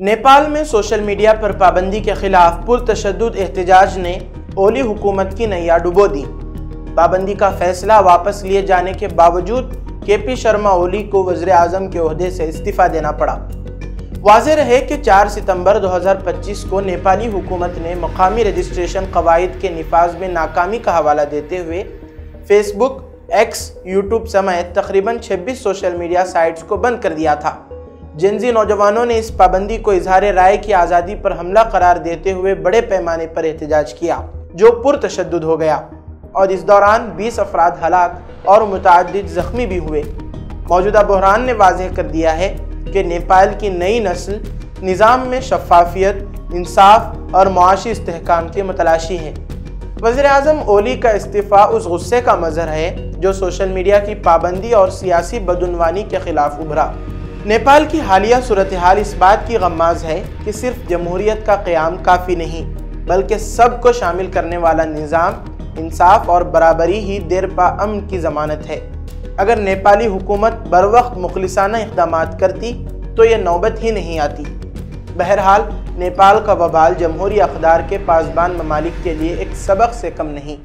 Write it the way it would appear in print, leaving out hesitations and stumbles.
नेपाल में social media पर पाबंदी के खिलाफ पुरतशद्दुद एहतजाज ने ओली हुकूमत की नैया डुबो दी। पाबंदी का फैसला वापस लिए जाने के बावजूद केपी शर्मा ओली को वज़ीर आज़म के ओहदे से इस्तीफा देना पड़ा। वाज़ेह रहे कि 4 सितंबर 2025 को नेपाली हुकूमत ने मकामी रजिस्ट्रेशन कवायद के निफाज में नाकामी का हवाला देते हुए फेसबुक, एक्स, यूट्यूब समेत तकरीबन 26 सोशल मीडिया साइट्स को बंद कर दिया था। जेनजी नौजवानों ने इस पाबंदी को इजहार राय की आज़ादी पर हमला करार देते हुए बड़े पैमाने पर एहतजाज किया, जो पुरतशद्दुद हो गया और इस दौरान 20 अफराद हलाक और मुतअद्दिद ज़ख्मी भी हुए। मौजूदा बहरान ने वाज़ेह कर दिया है कि नेपाल की नई नस्ल निज़ाम में शफ़ाफियत, इंसाफ और मुआशी इस्तेहकाम की मतलाशी है। वज़ीर आज़म ओली का इस्तीफ़ा उस गुस्से का मज़हर है जो सोशल मीडिया की पाबंदी और सियासी बदउनवानी के खिलाफ उभरा। नेपाल की हालिया सूरत हाल इस बात की गम्माज़ है कि सिर्फ जमहूरियत का क़याम काफ़ी नहीं, बल्कि सबको शामिल करने वाला निज़ाम, इंसाफ और बराबरी ही देरपा अमन की ज़मानत है। अगर नेपाली हुकूमत बरवक्त मुखलिसाना इक़दामात करती तो ये नौबत ही नहीं आती। बहरहाल नेपाल का वबाल जमहूरी अक़दार के पासबान ममालिक के लिए एक सबक से कम नहीं।